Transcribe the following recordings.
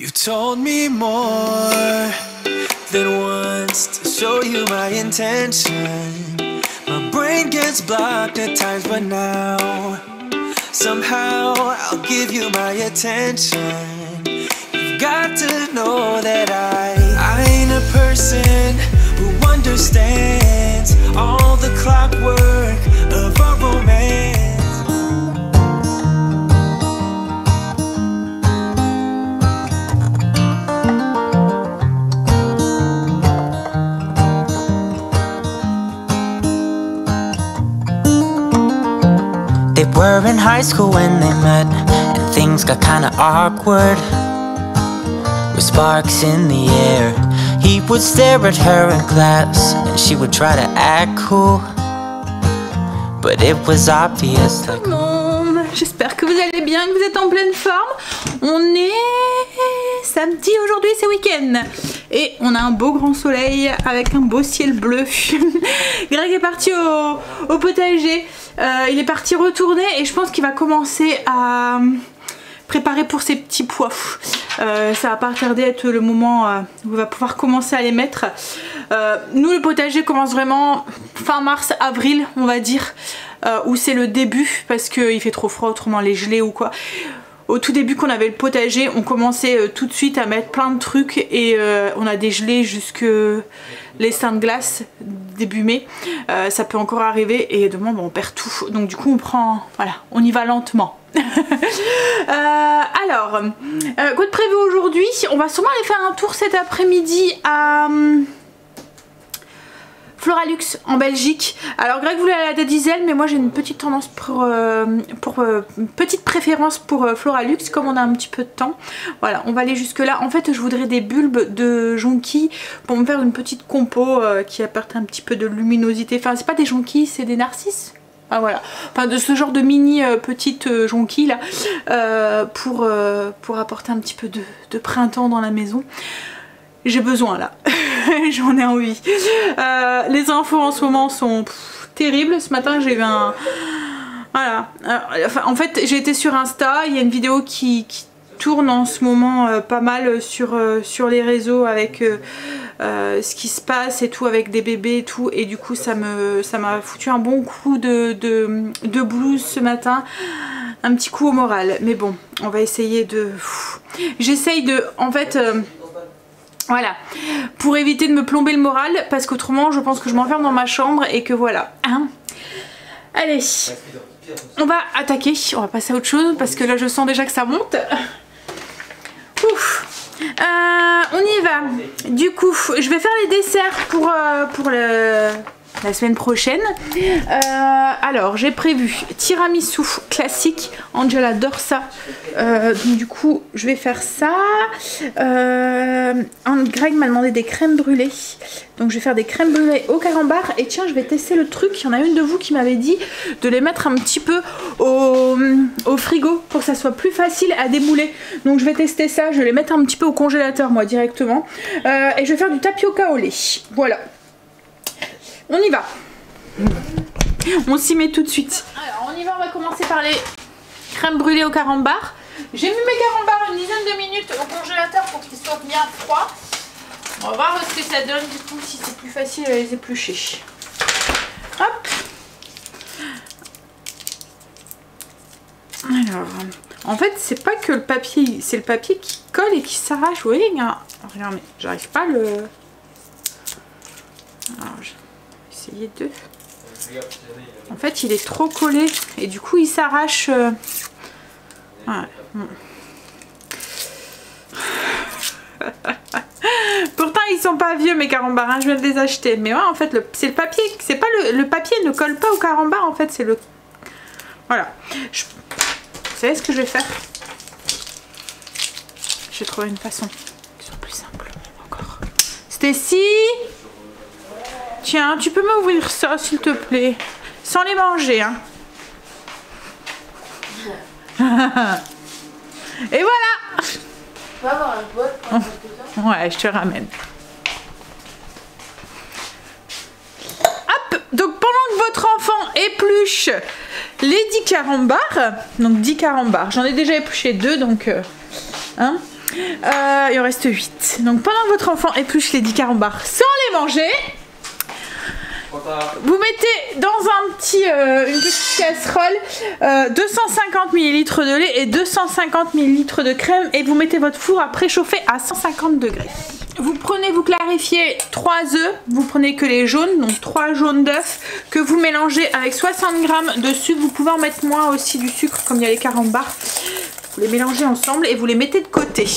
You told me more than once to show you my intention. My brain gets blocked at times, but now somehow I'll give you my attention. You've got to know that I ain't a person who understands all the clockwork of a romance. They were in high school when they met, and things got kinda awkward. With sparks in the air, he would stare at her in class, and she would try to act cool, but it was obvious like... Tout le monde, j'espère que vous allez bien, que vous êtes en pleine forme. On est samedi aujourd'hui, c'est week-end. Et on a un beau grand soleil avec un beau ciel bleu. Greg est parti au potager. Il est parti retourner et je pense qu'il va commencer à préparer pour ses petits pois. Ça va pas tarder à être le moment où il va pouvoir commencer à les mettre. Nous, le potager commence vraiment fin mars, avril, on va dire, où c'est le début parce qu'il fait trop froid, autrement les gelées ou quoi. Au tout début qu'on avait le potager, on commençait tout de suite à mettre plein de trucs et on a dégelé jusque les seins de glace début mai. Ça peut encore arriver et demain on perd tout. Donc du coup on prend, voilà, on y va lentement. Alors, quoi de prévu aujourd'hui? On va sûrement aller faire un tour cet après-midi à... Floralux en Belgique. Alors Greg voulait aller à la Diesel, mais moi j'ai une petite tendance petite préférence pour Floralux comme on a un petit peu de temps. Voilà, on va aller jusque là. En fait je voudrais des bulbes de jonquilles pour me faire une petite compo qui apporte un petit peu de luminosité. Enfin c'est pas des jonquilles, c'est des narcisses. Ah voilà, enfin de ce genre de mini petites jonquilles là pour apporter un petit peu de printemps dans la maison. J'ai besoin là, j'en ai envie. Les infos en ce moment sont terribles. Ce matin j'ai eu un... Voilà, en fait j'ai été sur Insta, il y a une vidéo qui tourne en ce moment pas mal sur les réseaux avec ce qui se passe et tout, avec des bébés et tout. Et du coup ça m'a foutu un bon coup de blues ce matin. Un petit coup au moral. Mais bon, on va essayer de... J'essaye de... En fait... Voilà, pour éviter de me plomber le moral, parce qu'autrement je pense que je m'enferme dans ma chambre et que voilà. Hein, allez, on va attaquer, on va passer à autre chose parce que là je sens déjà que ça monte. Ouf. On y va. Du coup, je vais faire les desserts pour la semaine prochaine. Alors j'ai prévu tiramisu classique, Angela adore ça, donc du coup je vais faire ça. Greg m'a demandé des crèmes brûlées, donc je vais faire des crèmes brûlées au carambar. Et tiens, je vais tester le truc, il y en a une de vous qui m'avait dit de les mettre un petit peu au frigo pour que ça soit plus facile à démouler, donc je vais tester ça. Je vais les mettre un petit peu au congélateur moi directement, et je vais faire du tapioca au lait. Voilà, on y va. On s'y met tout de suite. Alors on y va, on va commencer par les crèmes brûlées au carambar. J'ai mis mes carambars une dizaine de minutes au congélateur pour qu'ils soient bien froids. On va voir ce que ça donne du coup, si c'est plus facile à les éplucher. Hop. Alors, en fait c'est pas que le papier, c'est le papier qui colle et qui s'arrache. Vous voyez, regardez, j'arrive pas à le... Alors, essayer de... En fait il est trop collé et du coup il s'arrache. Voilà. Pourtant ils sont pas vieux mes carambars, hein, je viens de les acheter. Mais ouais, en fait c'est le papier, c'est pas le papier ne colle pas au carambar, en fait c'est le... Voilà. Vous savez ce que je vais faire? Je vais trouver une façon qui soit plus simple encore. Stacy, tiens, tu peux m'ouvrir ça s'il te plaît, sans les manger, hein. Et voilà. Va avoir la boîte pour tout ça. Ouais, je te ramène. Hop, donc pendant que votre enfant épluche les 10 carambars, donc 10 carambars, j'en ai déjà épluché 2, donc hein, Il en reste 8. Donc pendant que votre enfant épluche les 10 carambars sans les manger, vous mettez dans une petite casserole 250 ml de lait et 250 ml de crème et vous mettez votre four à préchauffer à 150 degrés. Vous clarifiez 3 œufs, vous prenez que les jaunes, donc 3 jaunes d'œufs que vous mélangez avec 60 g de sucre. Vous pouvez en mettre moins aussi du sucre comme il y a les carambars. Vous les mélangez ensemble et vous les mettez de côté.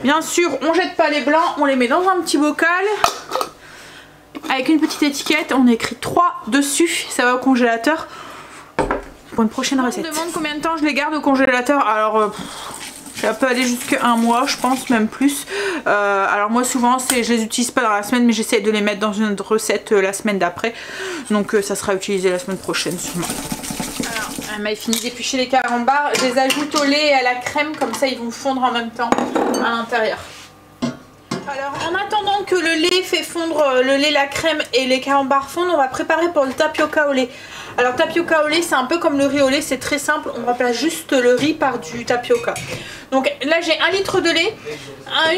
Bien sûr, on jette pas les blancs, on les met dans un petit bocal. Avec une petite étiquette, on écrit 3 dessus, ça va au congélateur pour une prochaine recette. On me demande combien de temps je les garde au congélateur. Alors ça peut aller jusqu'à 1 mois, je pense, même plus. Alors moi souvent je les utilise pas dans la semaine, mais j'essaie de les mettre dans une recette la semaine d'après. Donc ça sera utilisé la semaine prochaine sûrement. Alors, elle m'a fini d'éplucher les carambars, je les ajoute au lait et à la crème, comme ça ils vont fondre en même temps à l'intérieur. Alors en attendant que le lait fait fondre, le lait, la crème et les carambars fondent, on va préparer pour le tapioca au lait. Alors tapioca au lait c'est un peu comme le riz au lait, c'est très simple, on remplace juste le riz par du tapioca. Donc là j'ai 1 litre de lait,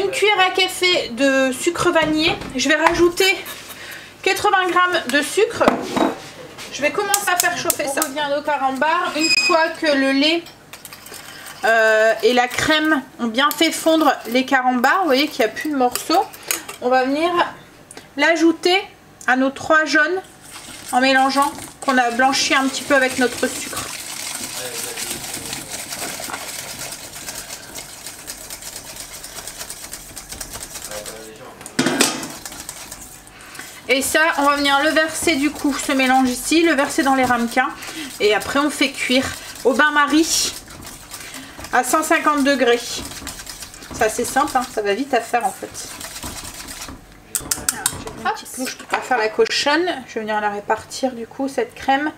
1 cuillère à café de sucre vanillé, je vais rajouter 80 g de sucre. Je vais commencer à faire chauffer ça. On revient au carambar, une fois que le lait et la crème ont bien fait fondre les carambars, vous voyez qu'il n'y a plus de morceaux, on va venir l'ajouter à nos 3 jaunes en mélangeant, qu'on a blanchi un petit peu avec notre sucre. Et ça, on va venir le verser du coup, ce mélange ici, le verser dans les ramequins et après on fait cuire au bain-marie à 150 degrés. C'est assez simple, hein, ça va vite à faire en fait. Alors, j'ai une petite louche pour pas faire la cochonne. Je vais venir la répartir du coup, cette crème,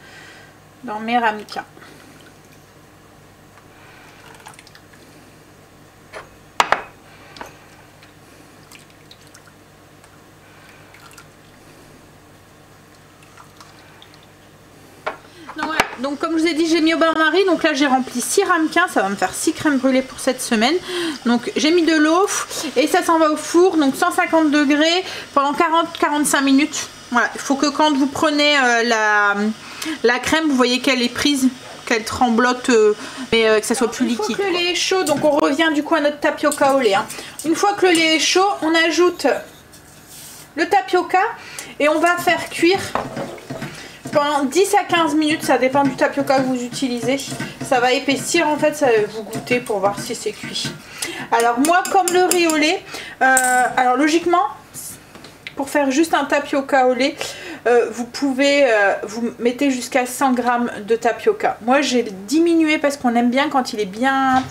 dans mes ramequins. Donc comme je vous ai dit, j'ai mis au bain-marie, donc là j'ai rempli 6 ramequins, ça va me faire 6 crèmes brûlées pour cette semaine. Donc j'ai mis de l'eau et ça s'en va au four, donc 150 degrés pendant 40-45 minutes. Voilà, il faut que quand vous prenez la crème, vous voyez qu'elle est prise, qu'elle tremblote, mais que ça soit plus liquide. Une fois que le lait est chaud, donc on revient du coup à notre tapioca au lait. Hein. Une fois que le lait est chaud, on ajoute le tapioca et on va faire cuire pendant 10 à 15 minutes, ça dépend du tapioca que vous utilisez. Ça va épaissir en fait, ça va vous goûter pour voir si c'est cuit. Alors moi, comme le riz au lait, alors logiquement, pour faire juste un tapioca au lait, vous pouvez, vous mettez jusqu'à 100 g de tapioca. Moi j'ai diminué parce qu'on aime bien quand il est bien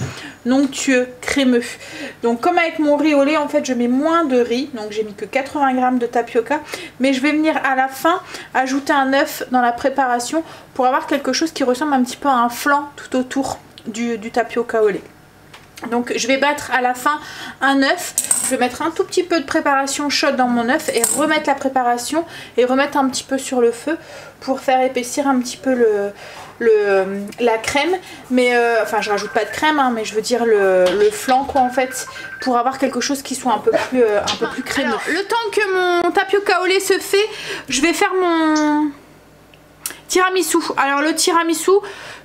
onctueux, crémeux. Donc comme avec mon riz au lait, en fait je mets moins de riz, donc j'ai mis que 80 g de tapioca. Mais je vais venir à la fin ajouter un œuf dans la préparation pour avoir quelque chose qui ressemble un petit peu à un flan tout autour du tapioca au lait. Donc je vais battre à la fin un œuf, je vais mettre un tout petit peu de préparation chaude dans mon œuf et remettre la préparation et remettre un petit peu sur le feu pour faire épaissir un petit peu la crème. Mais enfin je rajoute pas de crème, hein, mais je veux dire le flan quoi en fait, pour avoir quelque chose qui soit un peu plus crémeux. Alors, le temps que mon tapioca au lait se fait, je vais faire mon tiramisu. Alors le tiramisu,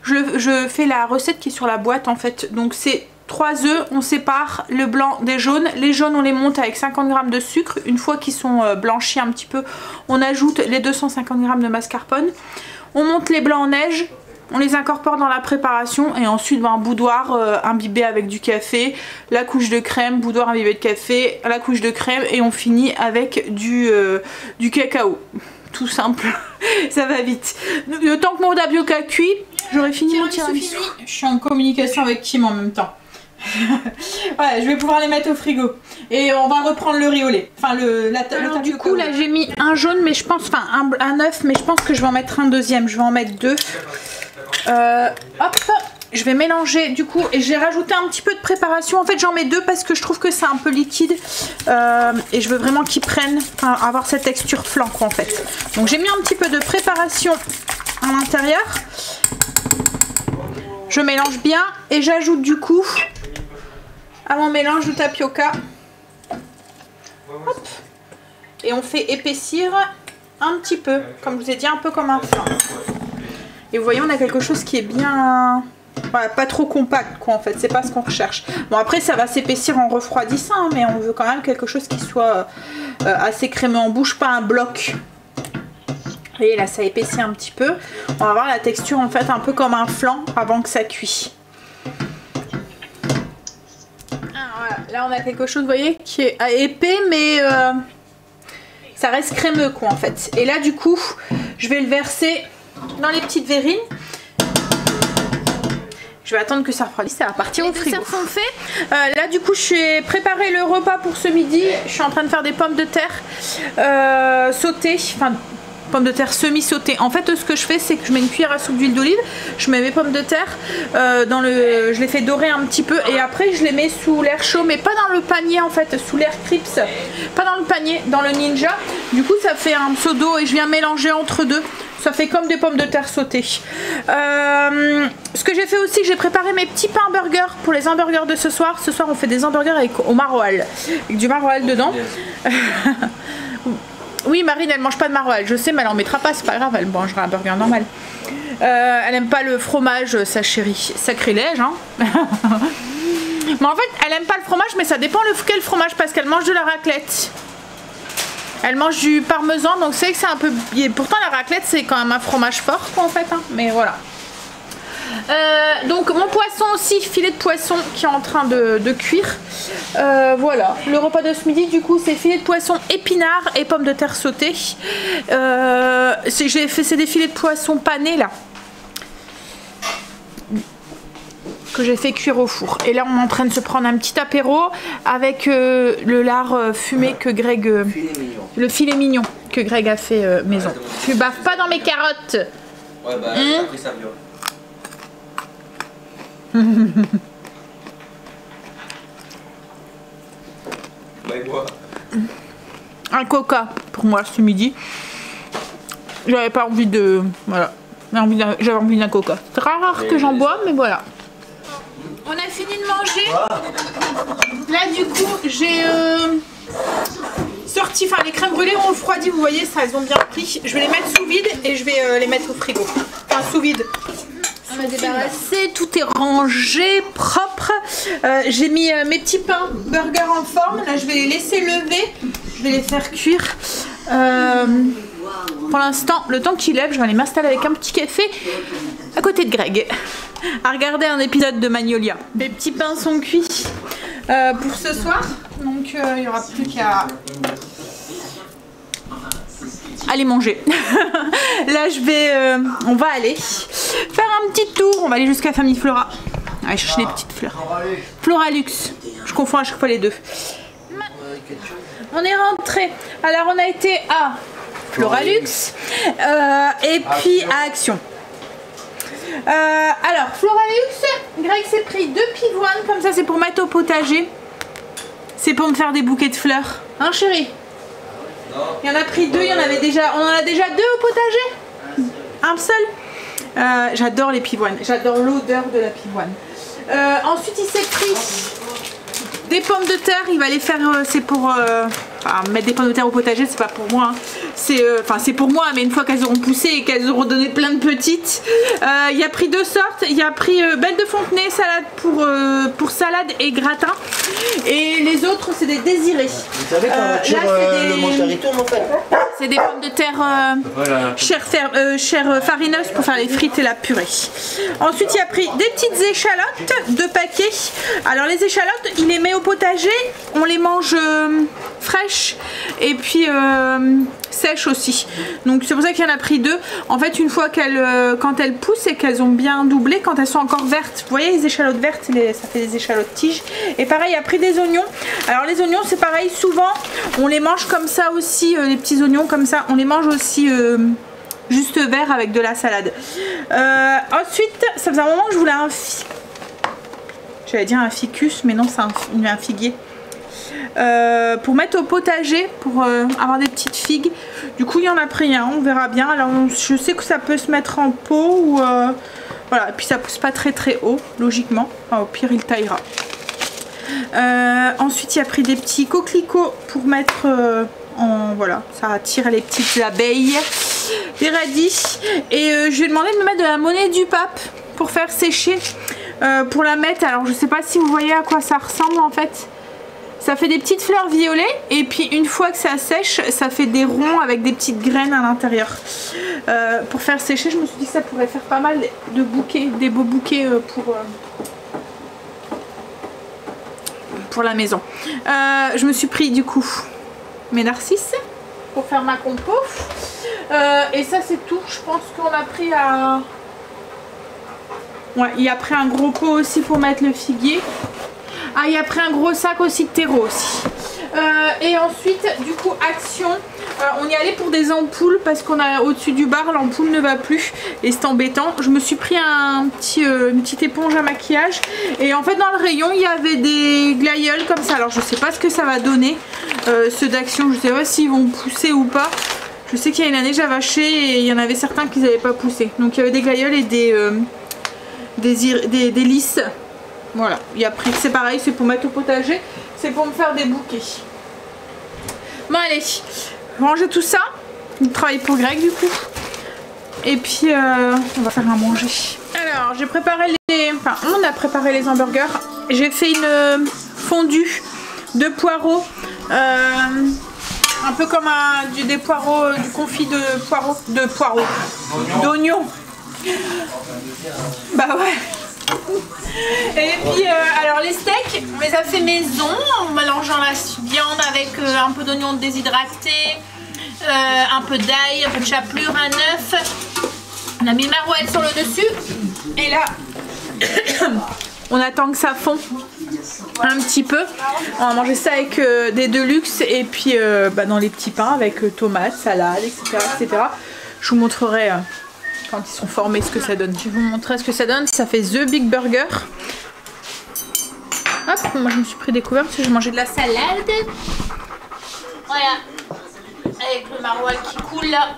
je fais la recette qui est sur la boîte en fait, donc c'est 3 œufs, on sépare le blanc des jaunes. Les jaunes on les monte avec 50 g de sucre. Une fois qu'ils sont blanchis un petit peu, on ajoute les 250 g de mascarpone. On monte les blancs en neige, on les incorpore dans la préparation et ensuite un boudoir imbibé avec du café, la couche de crème, boudoir imbibé de café, la couche de crème et on finit avec du cacao. Tout simple, ça va vite. Le temps que mon tapioca cuit, j'aurai fini mon tiramisu. Je suis en communication avec Kim en même temps. Voilà, je vais pouvoir les mettre au frigo et on va reprendre le riz au lait. Enfin le tapioca. Du coup là j'ai mis un jaune, mais je pense, enfin un œuf, mais je pense que je vais en mettre un deuxième. Je vais en mettre 2. Hop, je vais mélanger du coup et j'ai rajouté un petit peu de préparation. En fait j'en mets 2 parce que je trouve que c'est un peu liquide et je veux vraiment qu'ils prennent, enfin, avoir cette texture flan quoi en fait. Donc j'ai mis un petit peu de préparation à l'intérieur. Je mélange bien et j'ajoute du coup à mon mélange de tapioca. Hop. Et on fait épaissir un petit peu, comme je vous ai dit, un peu comme un flan. Et vous voyez, on a quelque chose qui est bien... Voilà, pas trop compact quoi en fait, c'est pas ce qu'on recherche. Bon après ça va s'épaissir en refroidissant, hein, mais on veut quand même quelque chose qui soit assez crémeux en bouche, pas un bloc. Vous voyez là ça épaissit un petit peu. On va avoir la texture en fait un peu comme un flan avant que ça cuit. Voilà. Là on a quelque chose, vous voyez, qui est épais mais ça reste crémeux quoi en fait. Et là du coup je vais le verser dans les petites verrines. Je vais attendre que ça refroidisse, ça va partir au frigo. Les desserts sont faits. Là du coup j'ai préparé le repas pour ce midi. Je suis en train de faire des pommes de terre sautées, enfin pommes de terre semi-sautées. En fait ce que je fais c'est que je mets une cuillère à soupe d'huile d'olive, je mets mes pommes de terre je les fais dorer un petit peu et après je les mets sous l'air chaud, mais pas dans le panier en fait, sous l'air Crips, pas dans le panier, dans le Ninja. Du coup ça fait un pseudo et je viens mélanger entre deux. Ça fait comme des pommes de terre sautées. Ce que j'ai fait aussi, j'ai préparé mes petits pains burgers pour les hamburgers de ce soir. Ce soir, on fait des hamburgers au maroilles, avec du maroilles dedans. Oui, Marine, elle mange pas de maroilles. Je sais, mais elle en mettra pas, c'est pas grave, elle mangera un burger normal. Elle aime pas le fromage, sa chérie. Sacrilège, hein. Mais en fait, elle aime pas le fromage, mais ça dépend quel fromage, parce qu'elle mange de la raclette. Elle mange du parmesan, donc c'est que c'est un peu... Pourtant la raclette c'est quand même un fromage fort quoi en fait, hein. Mais voilà. Donc mon poisson aussi, filet de poisson qui est en train de cuire. Voilà, le repas de ce midi du coup c'est filet de poisson épinards et pommes de terre sautées. C'est des filets de poisson panés là. Que j'ai fait cuire au four. Et là on est en train de se prendre un petit apéro avec le lard fumé que Greg... le filet mignon que Greg a fait maison. Tu baffes pas dans mes carottes. Ouais bah t'as pris ça bah et moi. Un coca pour moi ce midi. J'avais pas envie de... Voilà. J'avais envie d'un coca. C'est rare que j'en bois mais voilà. On a fini de manger. Là du coup j'ai sorti, enfin les crèmes brûlées ont refroidi, vous voyez ça, elles ont bien pris. Je vais les mettre sous vide et je vais les mettre au frigo. Enfin sous vide. On va débarrasser, tout est rangé, propre. J'ai mis mes petits pains burger en forme. Là je vais les laisser lever. Je vais les faire cuire. Pour l'instant, le temps qu'il lève, je vais aller m'installer avec un petit café à côté de Greg à regarder un épisode de Magnolia. Les petits pains sont cuits pour ce soir, donc il n'y aura plus qu'à aller manger. Là on va aller faire un petit tour, on va aller jusqu'à Famille Flora, aller chercher les petites fleurs. Flora Luxe, je confonds à chaque fois les deux. On est rentré, alors on a été à Flora Luxe et puis à Action. Alors Flora Luxe, Greg s'est pris 2 pivoines, comme ça c'est pour mettre au potager. C'est pour me faire des bouquets de fleurs. Hein chérie? Non. Il y en a pris 2, il y en avait déjà. On en a déjà 2 au potager? Un seul? J'adore les pivoines, j'adore l'odeur de la pivoine. Ensuite il s'est pris des pommes de terre, il va les faire, c'est pour mettre des pommes de terre au potager, c'est pas pour moi, hein. C'est pour moi, mais une fois qu'elles auront poussé et qu'elles auront donné plein de petites. Il a pris 2 sortes, il a pris belle de Fontenay, salade pour salade et gratin, et les autres c'est des désirés. Vous savez quand le montage tourne en fait. C'est des pommes de terre chair farineuse pour faire les frites et la purée. Ensuite il a pris des petites échalotes, 2 paquets. Alors les échalotes il les met au potager, on les mange fraîches et puis sèches aussi. Donc c'est pour ça qu'il y en a pris 2. En fait une fois quand elles poussent et qu'elles ont bien doublé, quand elles sont encore vertes, vous voyez les échalotes vertes, ça fait des échalotes tiges. Et pareil il a pris des oignons. Alors les oignons c'est pareil, souvent on les mange comme ça aussi, les petits oignons comme ça, on les mange aussi juste verts avec de la salade. Ensuite ça faisait un moment que je voulais j'allais dire un ficus, mais non c'est un figuier. Pour mettre au potager, pour avoir des petites figues. Du coup il y en a pris un, on verra bien. Alors je sais que ça peut se mettre en pot ou voilà, et puis ça pousse pas très haut logiquement, enfin, au pire il taillera. Ensuite, il a pris des petits coquelicots pour mettre en... Voilà, ça attire les petites abeilles. Des radis. Et je lui ai demandé de me mettre de la monnaie du pape pour faire sécher. Pour la mettre. Alors, je sais pas si vous voyez à quoi ça ressemble en fait. Ça fait des petites fleurs violettes et puis une fois que ça sèche, ça fait des ronds avec des petites graines à l'intérieur. Pour faire sécher, je me suis dit que ça pourrait faire pas mal de bouquets, des beaux bouquets pour la maison. Je me suis pris du coup mes narcisses pour faire ma compo. Et ça c'est tout. Je pense qu'on a pris à... Ouais, il a pris un gros pot aussi pour mettre le figuier. Ah, il a pris un gros sac aussi de terreau aussi. Et ensuite, du coup, action. On y allait pour des ampoules parce qu'on a au-dessus du bar, l'ampoule ne va plus et c'est embêtant. Je me suis pris une petite éponge à maquillage et en fait dans le rayon il y avait des glaïeuls comme ça. Alors je sais pas ce que ça va donner, ceux d'action. Je sais pas s'ils vont pousser ou pas. Je sais qu'il y a une année j'avais acheté et il y en avait certains qui n'avaient pas poussé. Donc il y avait des glaïeuls et des lys. Voilà, et après c'est pareil, c'est pour mettre au potager, c'est pour me faire des bouquets. Bon allez, ranger tout ça, on travaille pour Greg du coup. Et puis on va faire à manger. Alors j'ai préparé enfin on a préparé les hamburgers. J'ai fait une fondue de poireaux, un peu comme des poireaux, du confit de poireaux, d'oignons. Bah ouais. Et puis alors les steaks, on les a fait maison en mélangeant la viande avec un peu d'oignon déshydraté, un peu d'ail, un peu de chapelure, un œuf. On a mis le maroilles sur le dessus. Et là, on attend que ça fond un petit peu. On va manger ça avec des Deluxe et puis dans les petits pains avec tomates, salade, etc., etc. Je vous montrerai quand ils sont formés ce que ça donne. Je vais vous montrer ce que ça donne. Ça fait The Big Burger. Hop, moi je me suis pris des couverts parce que je mangeais de la salade. Voilà. Avec le maroilles qui coule là.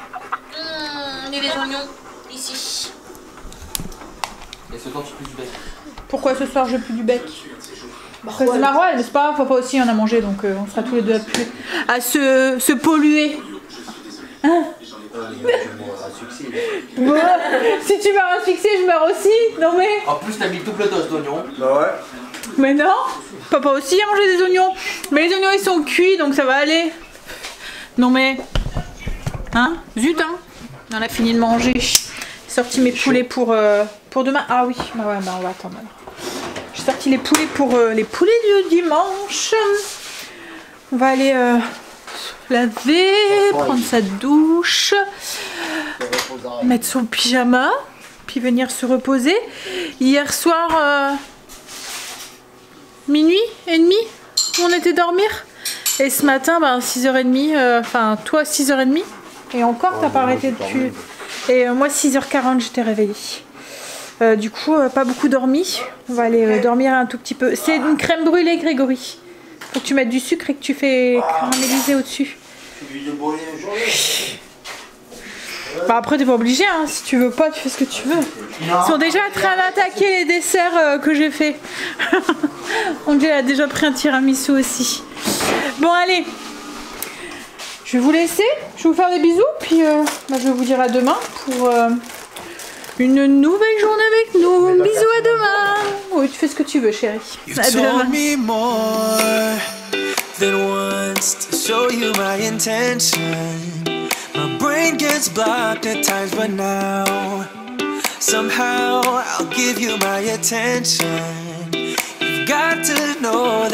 Et les oignons ici. Et ce soir tu plus du bec. Pourquoi ce soir je plus du bec? Après c'est maroilles, mais c'est pas grave, faut pas aussi en a mangé donc on sera tous les deux à se polluer. Hein? Bon, si tu meurs asphyxié, je meurs aussi. Non mais. En plus t'as mis tout le dos d'oignons. Bah ouais. Mais non, papa aussi a mangé des oignons. Mais les oignons ils sont cuits donc ça va aller. Non mais. Hein? Zut hein. On a fini de manger. J'ai sorti mes poulets pour demain. Ah oui, bah ouais, bah on va attendre alors. J'ai sorti les poulets pour les poulets du dimanche. On va aller se laver, prendre sa douche, mettre son pyjama, puis venir se reposer. Hier soir, minuit et demi, on était dormir. Et ce matin, 6h30, enfin toi 6h30. Et encore, t'as pas arrêté depuis. Et moi 6h40, j'étais réveillée. Du coup, pas beaucoup dormi. On va aller dormir un tout petit peu. C'est une crème brûlée, Grégory. Faut que tu mettes du sucre et que tu fais caraméliser au-dessus. Bah après t'es pas obligé hein, si tu veux pas tu fais ce que tu veux. Ils sont déjà en train d'attaquer les desserts que j'ai fait. On a déjà pris un tiramisu aussi. Bon allez, je vais vous laisser, je vais vous faire des bisous puis je vais vous dire à demain pour une nouvelle journée avec nous. Bisous à demain. Oui tu fais ce que tu veux chérie. À demain. Than once to show you my intention. My brain gets blocked at times, but now somehow I'll give you my attention. You've got to know